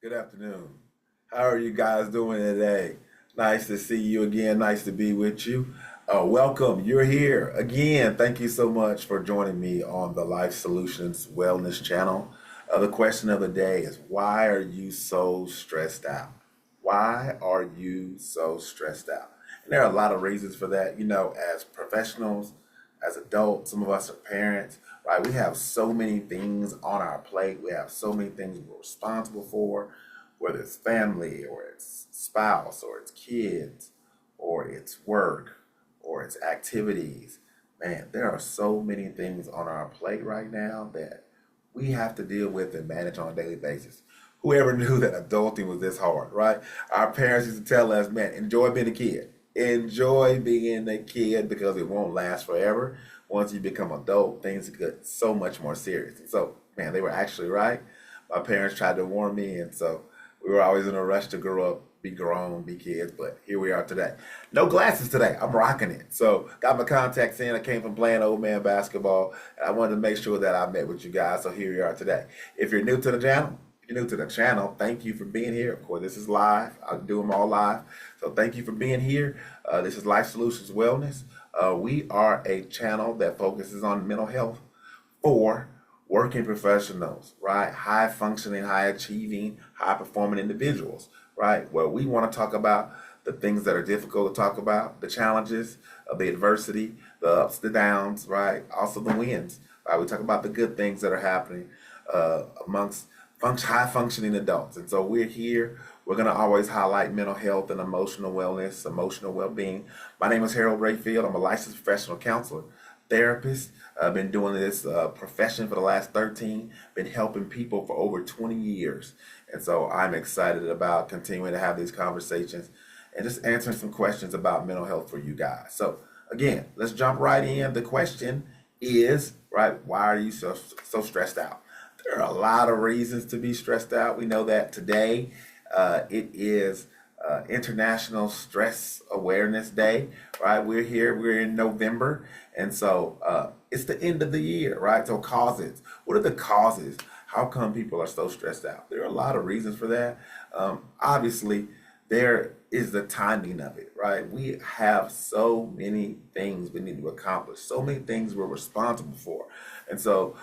Good afternoon. How are you guys doing today? Nice to see you again. Nice to be with you. Welcome. You're here again. Thank you so much for joining me on the Life Solutions Wellness channel. The question of the day is, why are you so stressed out? Why are you so stressed out? And there are a lot of reasons for that. As professionals, as adults, some of us are parents, right? We have so many things on our plate. We have so many things we're responsible for, whether it's family or it's spouse or it's kids or it's work or it's activities. Man, there are so many things on our plate right now that we have to deal with and manage on a daily basis. Whoever knew that adulting was this hard, right? Our parents used to tell us, man, enjoy being a kid. Enjoy being a kid because it won't last forever. Once you become adult, things get so much more serious. And so, man, they were actually right. My parents tried to warn me, and so we were always in a rush to grow up, be grown, be kids, but here we are today. No glasses today. I'm rocking it. So got my contacts in. I came from playing old man basketball, and I wanted to make sure that I met with you guys. So here we are today. If you're new to the channel, thank you for being here. Of course, this is live. I do them all live. So thank you for being here. This is Life Solutions Wellness. We are a channel that focuses on mental health for working professionals, right? High functioning, high achieving, high performing individuals, right? Where we want to talk about the things that are difficult to talk about, the challenges, the adversity, the ups, the downs, right? Also the wins, right? We talk about the good things that are happening amongst high functioning adults. And so we're here. We're going to always highlight mental health and emotional wellness, emotional well being. My name is Harold Rayfield. I'm a licensed professional counselor, therapist. I've been doing this profession for the last 13, been helping people for over 20 years. And so I'm excited about continuing to have these conversations and just answering some questions about mental health for you guys. So again, let's jump right in. The question is, right, why are you so stressed out? There are a lot of reasons to be stressed out. We know that today it is International Stress Awareness Day, right? We're in November, and so it's the end of the year, right? So causes, what are the causes? How come people are so stressed out? There are a lot of reasons for that. Obviously, there is the timing of it, right? We have so many things we need to accomplish, so many things we're responsible for. And so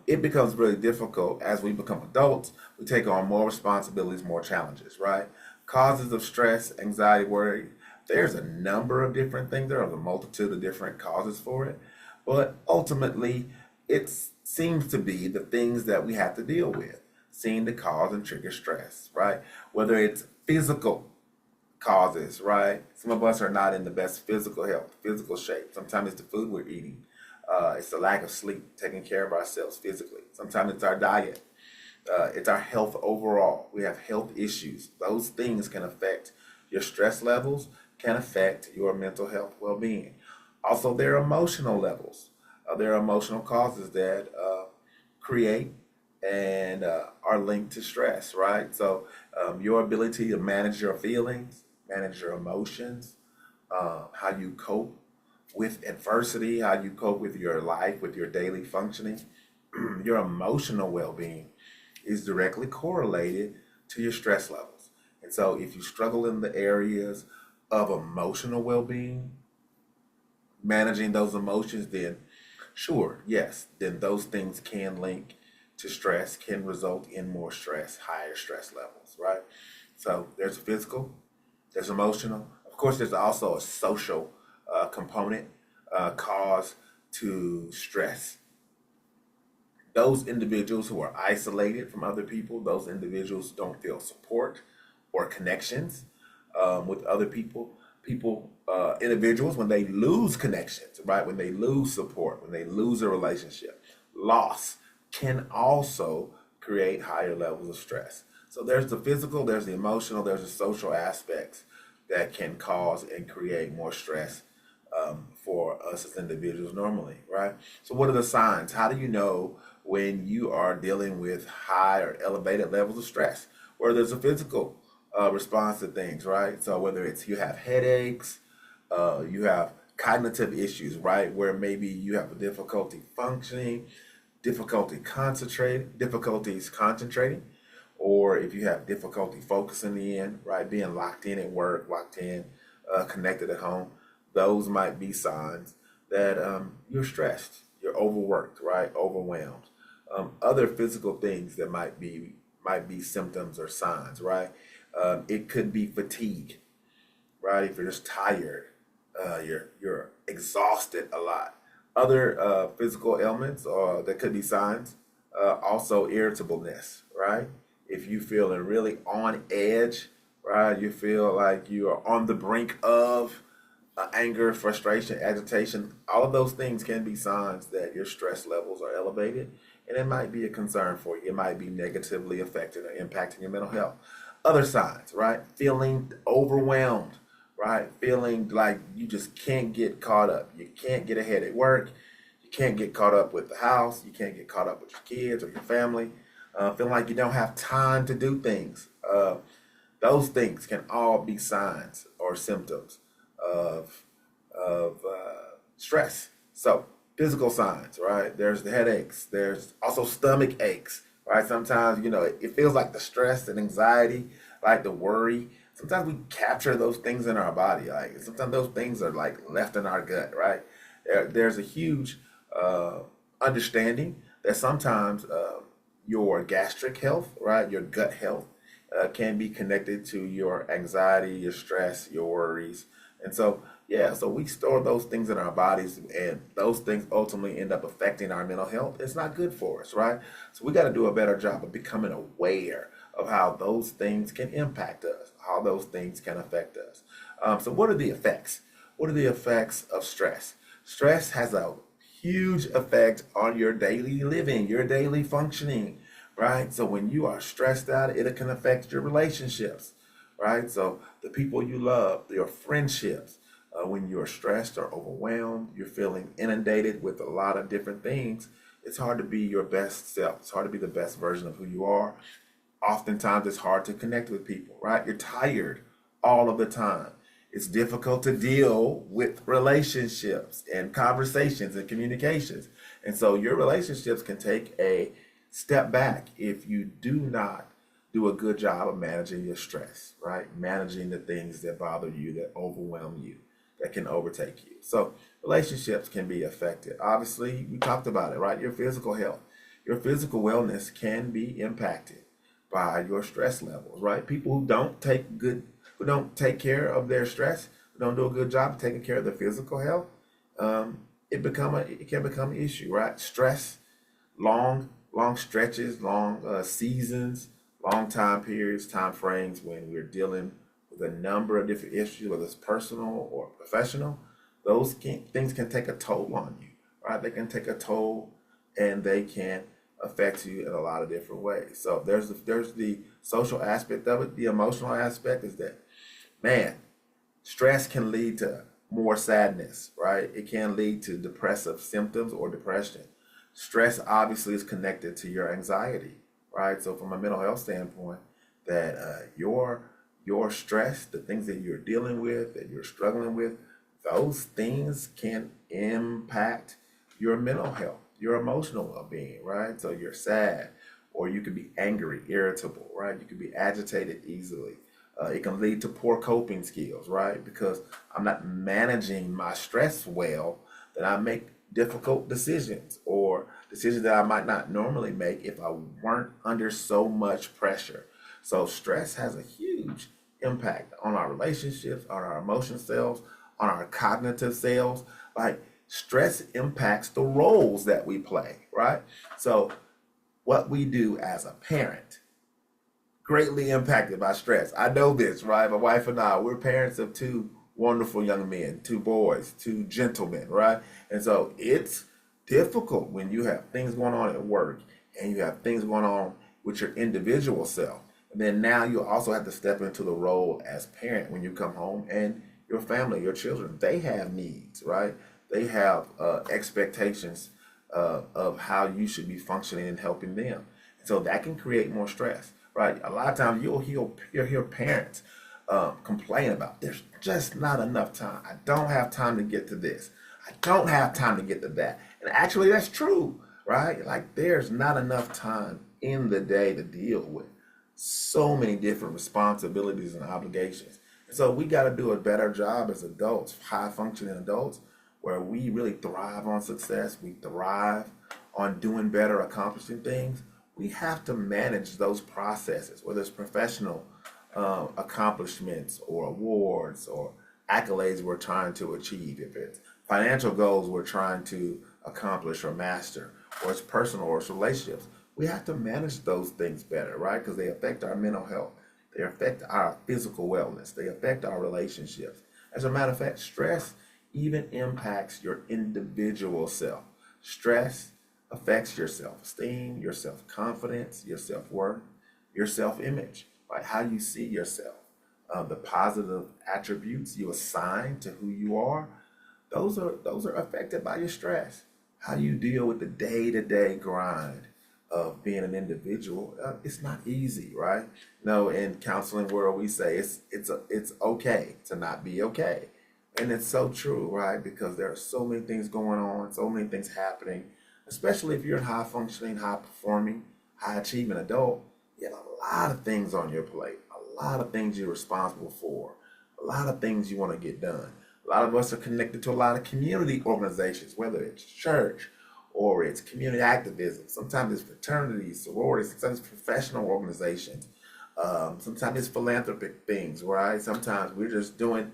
it becomes really difficult as we become adults. We take on more responsibilities, more challenges, right? Causes of stress, anxiety, worry. There's a number of different things. There are a multitude of different causes for it. But ultimately, it seems to be the things that we have to deal with seem to cause and trigger stress, right? Whether it's physical causes, right? Some of us are not in the best physical health, physical shape. Sometimes it's the food we're eating. It's the lack of sleep, taking care of ourselves physically. Sometimes it's our diet. It's our health overall. We have health issues. Those things can affect your stress levels, can affect your mental health well-being. Also, there are emotional levels. There are emotional causes that create and are linked to stress, right? So your ability to manage your feelings, manage your emotions, how you cope with adversity, how you cope with your life, with your daily functioning, your emotional well-being is directly correlated to your stress levels. And so if you struggle in the areas of emotional well-being, managing those emotions, then sure, yes, then those things can link to stress, can result in more stress, higher stress levels, right? So there's physical, there's emotional. Of course, there's also a social component cause to stress. Those individuals who are isolated from other people, those individuals don't feel support or connections with other people. Individuals, when they lose connections, right? When they lose support, when they lose a relationship, loss can also create higher levels of stress. So there's the physical, there's the emotional, there's the social aspects that can cause and create more stress for us as individuals normally, right? So what are the signs? How do you know when you are dealing with high or elevated levels of stress? Where there's a physical response to things, right? So whether it's you have headaches, you have cognitive issues, right? Where maybe you have a difficulty functioning, difficulties concentrating, or if you have difficulty focusing in, right, being locked in at work, locked in, connected at home, those might be signs that you're stressed, you're overworked, right, overwhelmed. Other physical things that might be symptoms or signs, right? It could be fatigue, right? If you're just tired, you're exhausted a lot. Other physical ailments or that could be signs. Also irritableness, right? If you feeling really on edge, right? You feel like you are on the brink of anger, frustration, agitation. All of those things can be signs that your stress levels are elevated, and it might be a concern for you. It might be negatively affecting or impacting your mental health. Other signs, right? Feeling overwhelmed, right? Feeling like you just can't get caught up. You can't get ahead at work. You can't get caught up with the house. You can't get caught up with your kids or your family. Feeling like you don't have time to do things. Those things can all be signs or symptoms of stress. So physical signs, right? There's the headaches. There's also stomach aches, right? Sometimes it feels like the stress and anxiety, like the worry. Sometimes we capture those things in our body. Like sometimes those things are like left in our gut, right? There's a huge understanding that sometimes your gastric health, right, your gut health, can be connected to your anxiety, your stress, your worries. And so, yeah, so we store those things in our bodies, and those things ultimately end up affecting our mental health. It's not good for us, right? So we got to do a better job of becoming aware of how those things can impact us, how those things can affect us. So, what are the effects? What are the effects of stress? Stress has a huge effect on your daily living, your daily functioning, right? So when you are stressed out, it can affect your relationships, right? So the people you love, your friendships, when you're stressed or overwhelmed, you're feeling inundated with a lot of different things, it's hard to be your best self. It's hard to be the best version of who you are. Oftentimes it's hard to connect with people, right? You're tired all of the time. It's difficult to deal with relationships and conversations and communications. And so your relationships can take a step back if you do not do a good job of managing your stress, right? Managing the things that bother you, that overwhelm you, that can overtake you. So relationships can be affected. Obviously, we talked about it, right? Your physical health, your physical wellness can be impacted by your stress levels, right? People who don't take care of their stress, who don't do a good job of taking care of their physical health, it can become an issue, right? Stress, long stretches, long seasons, long time periods, time frames when we're dealing with a number of different issues, whether it's personal or professional. Things can take a toll on you, right? They can take a toll, and they can affect you in a lot of different ways. So there's the social aspect of it. The emotional aspect is that, man, stress can lead to more sadness, right? It can lead to depressive symptoms or depression. Stress obviously is connected to your anxiety, right? So from a mental health standpoint, that your stress, the things that you're dealing with, that you're struggling with, those things can impact your mental health, your emotional well-being, right? So you're sad, or you could be angry, irritable, right? You could be agitated easily. It can lead to poor coping skills, right? Because I'm not managing my stress well, then I make difficult decisions, or decisions that I might not normally make if I weren't under so much pressure. So stress has a huge impact on our relationships, on our emotion selves, on our cognitive selves. Like stress impacts the roles that we play, right? So what we do as a parent greatly impacted by stress. I know this, right? My wife and I, we're parents of two wonderful young men, two boys, two gentlemen, right? And so it's difficult when you have things going on at work and you have things going on with your individual self. And then now you also have to step into the role as parent when you come home, and your family, your children, they have needs, right? They have expectations of how you should be functioning and helping them. So that can create more stress, right? A lot of times you'll hear parents complain about, there's just not enough time. I don't have time to get to this. I don't have time to get to that. And actually, that's true, right? Like there's not enough time in the day to deal with so many different responsibilities and obligations. And so we got to do a better job as adults, high functioning adults, where we really thrive on success, we thrive on doing better, accomplishing things. We have to manage those processes, whether it's professional accomplishments or awards or accolades we're trying to achieve, if it's financial goals we're trying to accomplish or master, or it's personal or it's relationships. We have to manage those things better, right? Because they affect our mental health, they affect our physical wellness, they affect our relationships. As a matter of fact, stress even impacts your individual self. Stress affects your self-esteem, your self-confidence, your self-worth, your self-image, right? How you see yourself, the positive attributes you assign to who you are, those are affected by your stress. How you deal with the day-to-day grind of being an individual, it's not easy, right? No, in counseling world, we say it's okay to not be okay, and it's so true, right? Because there are so many things going on, so many things happening, especially if you're a high functioning, high performing, high achieving adult. You have a lot of things on your plate, a lot of things you're responsible for, a lot of things you want to get done. A lot of us are connected to a lot of community organizations, whether it's church or it's community activism. Sometimes it's fraternities, sororities, sometimes it's professional organizations. Sometimes it's philanthropic things, right? Sometimes we're just doing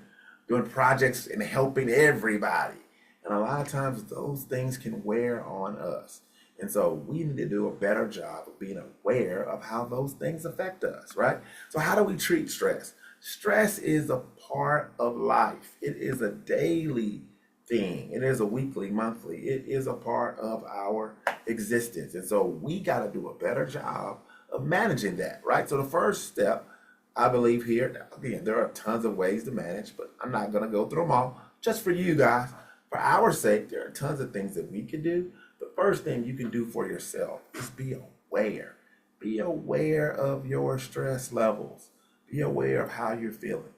projects and helping everybody. And a lot of times those things can wear on us. And so we need to do a better job of being aware of how those things affect us, right? So how do we treat stress? Stress is a part of life. It is a daily thing. It is a weekly, monthly. It is a part of our existence. And so we got to do a better job of managing that, right? So the first step, I believe here, again, there are tons of ways to manage, but I'm not going to go through them all. Just for you guys, for our sake, there are tons of things that we can do. The first thing you can do for yourself is be aware. Be aware of your stress levels. Be aware of how you're feeling.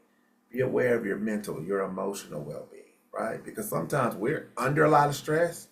Be aware of your mental, your emotional well-being, right? Because sometimes we're under a lot of stress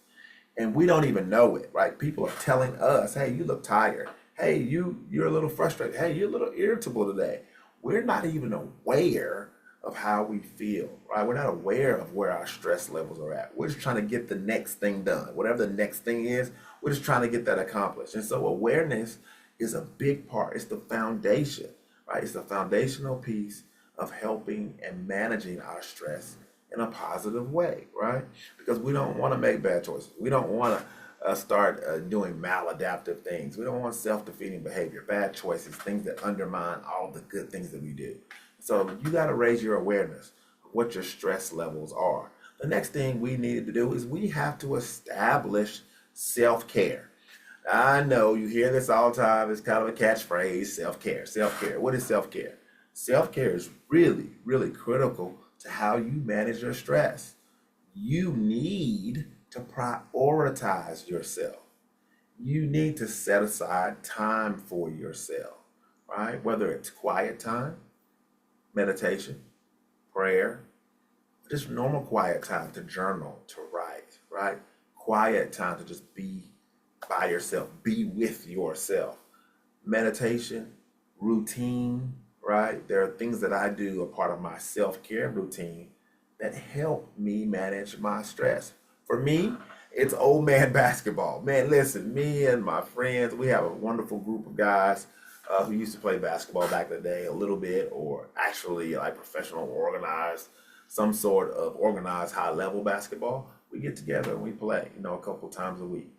and we don't even know it, right? People are telling us, hey, you look tired. Hey, you're a little frustrated. Hey, you're a little irritable today. We're not even aware of how we feel, right? We're not aware of where our stress levels are at. We're just trying to get the next thing done. Whatever the next thing is, we're just trying to get that accomplished. And so awareness is a big part. It's the foundation, right? It's the foundational piece of helping and managing our stress in a positive way, right? Because we don't want to make bad choices. We don't want to start doing maladaptive things. We don't want self-defeating behavior, bad choices, things that undermine all the good things that we do. So you got to raise your awareness of what your stress levels are. The next thing we needed to do is we have to establish self-care. I know you hear this all the time. It's kind of a catchphrase, self-care, self-care. What is self-care? Self-care is really, really critical to how you manage your stress. You need to prioritize yourself. You need to set aside time for yourself, right? Whether it's quiet time, meditation, prayer, just normal quiet time to journal, to write, right? Quiet time to just be by yourself, be with yourself. Meditation, routine, right? There are things that I do, a part of my self-care routine that help me manage my stress. For me, it's old man basketball. Man, listen, me and my friends, we have a wonderful group of guys who used to play basketball back in the day a little bit, or actually like professional organized, some sort of organized high level basketball. We get together and we play, a couple times a week.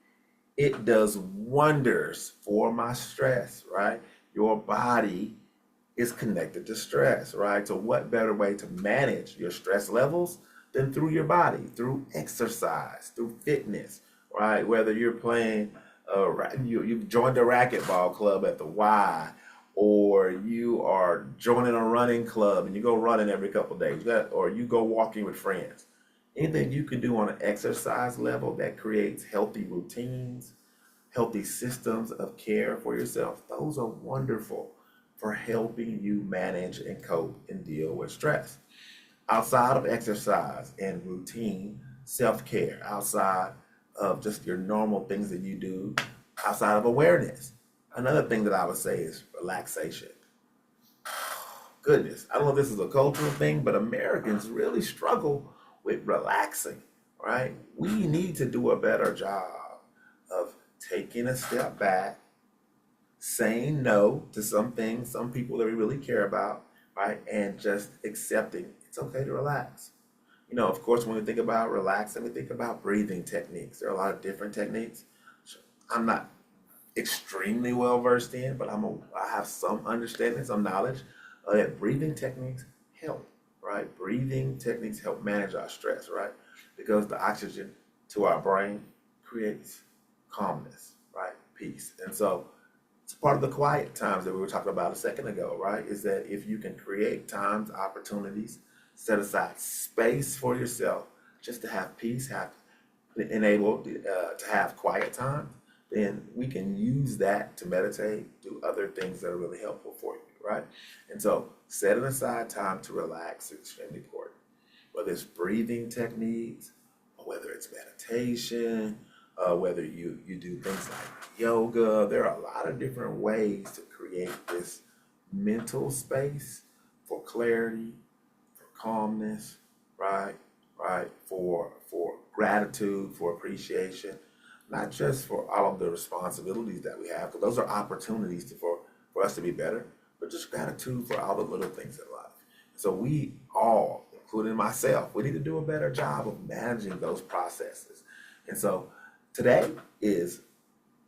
It does wonders for my stress, right? Your body is connected to stress, right? So what better way to manage your stress levels than through your body, through exercise, through fitness, right? Whether you're playing, you've joined a racquetball club at the Y, or you are joining a running club and you go running every couple of days, or you go walking with friends. Anything you can do on an exercise level that creates healthy routines, healthy systems of care for yourself, those are wonderful for helping you manage and cope and deal with stress. Outside of exercise and routine, self-care, outside of just your normal things that you do, outside of awareness, Another thing that I would say is relaxation. Goodness, I don't know if this is a cultural thing, but Americans really struggle with relaxing, right? We need to do a better job of taking a step back, saying no to some things, some people that we really care about, right? And just accepting it's okay to relax. Of course, when we think about relaxing, we think about breathing techniques. There are a lot of different techniques. I'm not extremely well versed in, but I have some understanding, some knowledge that breathing techniques help, right? Breathing techniques help manage our stress, right? Because the oxygen to our brain creates calmness, right? Peace. And so it's part of the quiet times that we were talking about a second ago, right? Is that if you can create times, opportunities, set aside space for yourself just to have peace, have enabled to have quiet time, then we can use that to meditate, do other things that are really helpful for you, right? And so setting aside time to relax is extremely important. Whether it's breathing techniques, or whether it's meditation, whether you do things like yoga, there are a lot of different ways to create this mental space for clarity, for calmness, right? Right? For gratitude, for appreciation, not just for all of the responsibilities that we have, because those are opportunities for us to be better, but just gratitude for all the little things in life. So we all, including myself, we need to do a better job of managing those processes. And so today is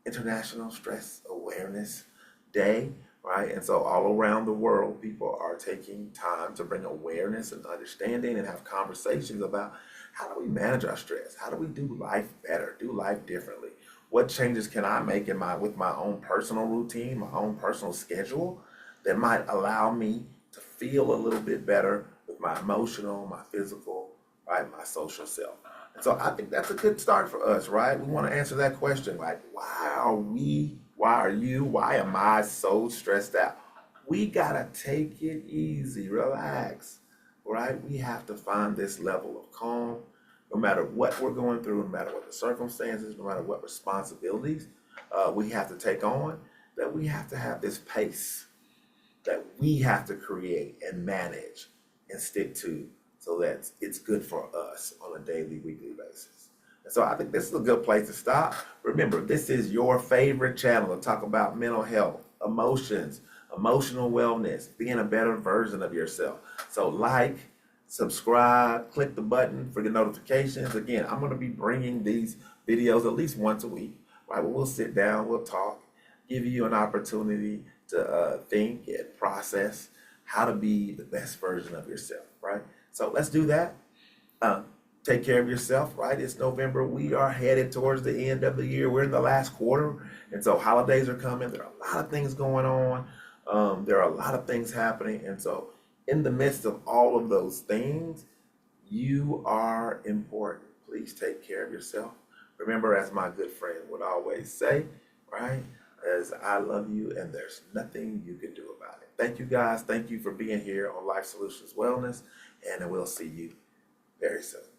International Stress Awareness Day, right? And so all around the world, people are taking time to bring awareness and understanding and have conversations about how do we manage our stress? How do we do life better, do life differently? What changes can I make with my own personal routine, my own personal schedule that might allow me to feel a little bit better with my emotional, my physical, right, my social self? And so I think that's a good start for us, right? We want to answer that question, like, why am I so stressed out? We gotta take it easy, relax, right? We have to find this level of calm, no matter what we're going through, no matter what the circumstances, no matter what responsibilities we have to take on, that we have to have this pace that we have to create and manage and stick to so that it's good for us on a daily, weekly basis. And so I think this is a good place to stop. Remember, this is your favorite channel to talk about mental health, emotions, emotional wellness, being a better version of yourself. So like, subscribe, click the button for the notifications. Again, I'm going to be bringing these videos at least once a week, right? We'll sit down, we'll talk, give you an opportunity to think and process how to be the best version of yourself, right? So let's do that. Take care of yourself, right? It's November. We are headed towards the end of the year. We're in the last quarter. And so holidays are coming. There are a lot of things going on. There are a lot of things happening. And so in the midst of all of those things, you are important. Please take care of yourself. Remember, as my good friend would always say, right? As I love you and there's nothing you can do about it. Thank you guys. Thank you for being here on Life Solutions Wellness. And we'll see you very soon.